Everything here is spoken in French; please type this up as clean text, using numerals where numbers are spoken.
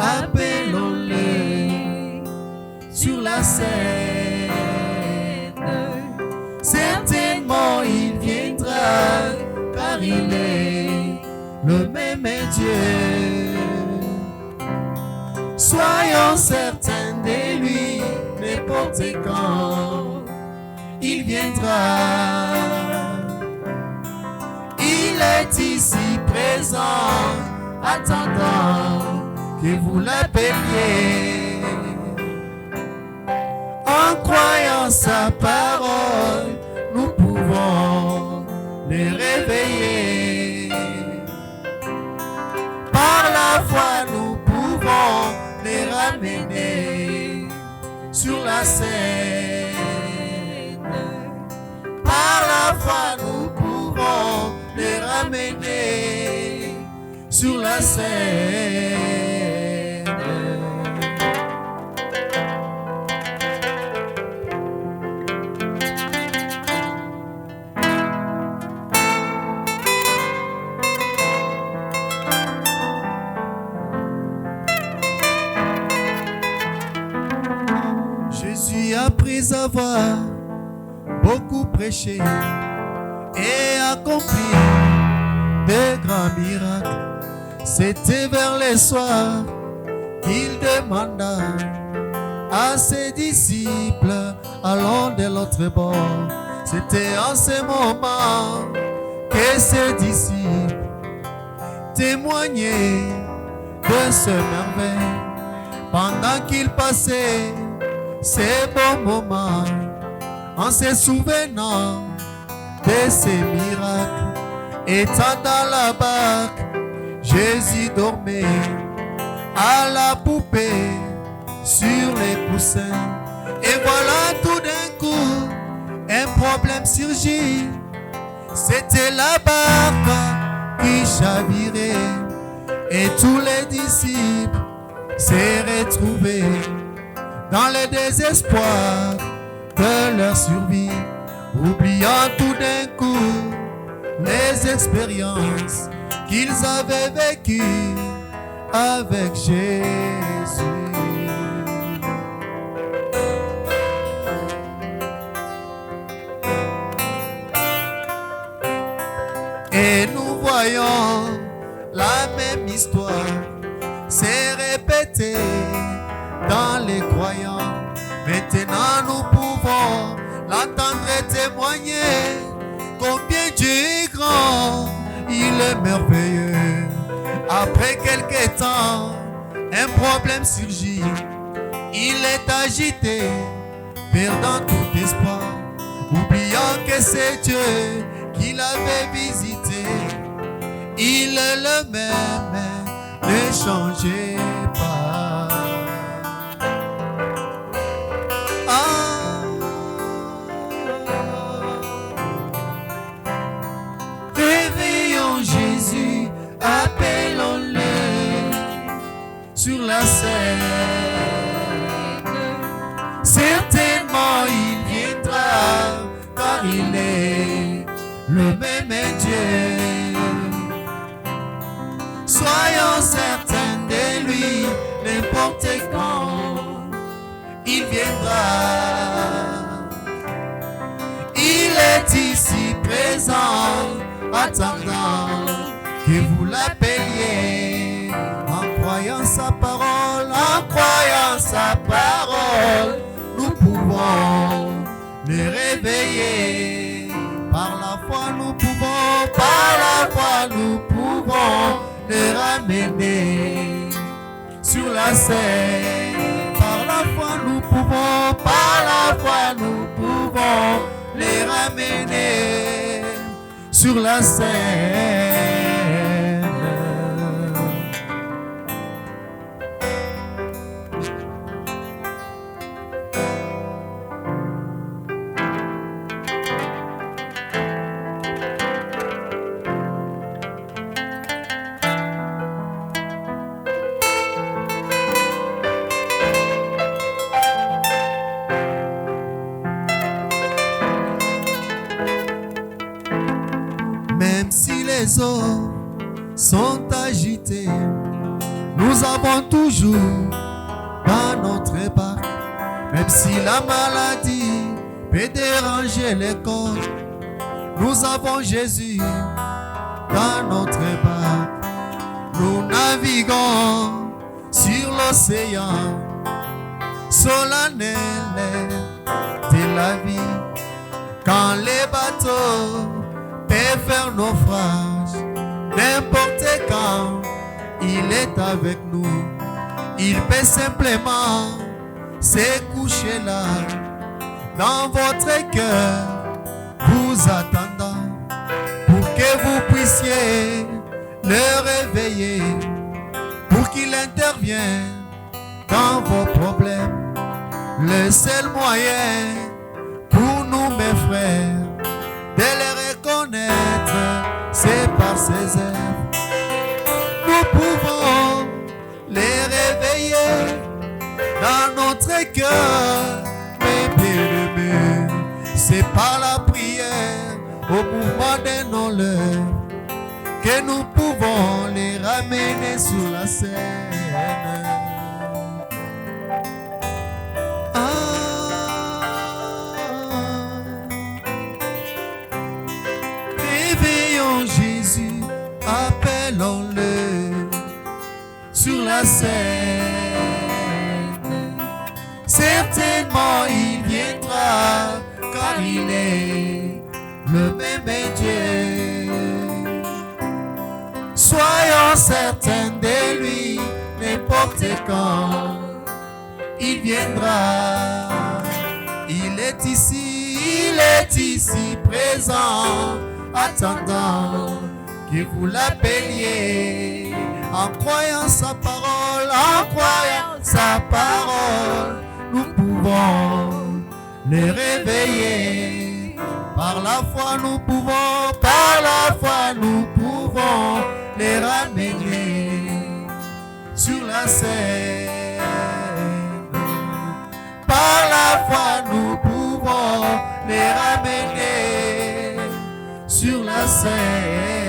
appelons-le sur la scène. Certainement il viendra, car il est le même Dieu. Soyons certains de lui, n'importe quand il viendra. Il est ici présent, attendant que vous l'appeliez. En croyant sa parole, nous pouvons les réveiller. Par la foi, nous pouvons les ramener sur la scène. Par la foi, nous pouvons les ramener sur la scène. Jésus, après avoir beaucoup prêché et accompli de grands miracles, c'était vers les soirs qu'il demanda à ses disciples, allons de l'autre bord. C'était en ce moment que ses disciples témoignaient de ce merveille pendant qu'il passait ces bons moments en se souvenant de ces miracles. Étant dans la barque, Jésus dormait à la poupée sur les coussins. Et voilà, tout d'un coup, un problème surgit. C'était la barque qui chavirait et tous les disciples s'est retrouvés dans le désespoir de leur survie, oubliant tout d'un coup les expériences qu'ils avaient vécues avec Jésus. Et nous voyons la même histoire s'est répétée dans les croyants. Maintenant nous pouvons l'entendre et témoigner combien Dieu est grand, il est merveilleux. Après quelque temps, un problème surgit, il est agité, perdant tout espoir, oubliant que c'est Dieu qui l'avait visité. Il est le même, ne changez pas. Réveillons Jésus, appelons-le sur la scène. Certainement il viendra, car il est le même Dieu. Soyons certains de lui, n'importe quand il viendra. Il est ici présent, attendant que vous l'appeliez. En croyant sa parole, en croyant sa parole, nous pouvons les réveiller. Par la foi nous pouvons, par la foi nous pouvons les ramener sur la scène. Par la foi nous pouvons, par la foi nous pouvons les ramener sur la scène. Même si les eaux sont agitées, nous avons toujours dans notre barque, même si la maladie peut déranger les corps, nous avons Jésus dans notre barque. Nous naviguons sur l'océan solennel de la vie. Quand les bateaux peuvent faire naufrage, n'importe quand, il est avec nous. Il peut simplement se coucher là, dans votre cœur, vous attendant, pour que vous puissiez le réveiller, pour qu'il intervienne dans vos problèmes. Le seul moyen pour nous, mes frères, de les reconnaître, c'est par ses œuvres. Nous pouvons les réveiller dans notre cœur, mes bien-aimés. C'est par la prière, au mouvement de nos lèvres, que nous pouvons les ramener sur la scène. Réveillons Jésus, appelons-le sur la scène. Certainement il viendra, car il est le même Dieu. Soyons certains de lui, n'importe quand il viendra. Il est ici présent, attendant que vous l'appeliez. En croyant sa parole, nous pouvons les réveiller. Par la foi nous pouvons, les ramener sur la scène. Par la foi nous pouvons les ramener sur la scène.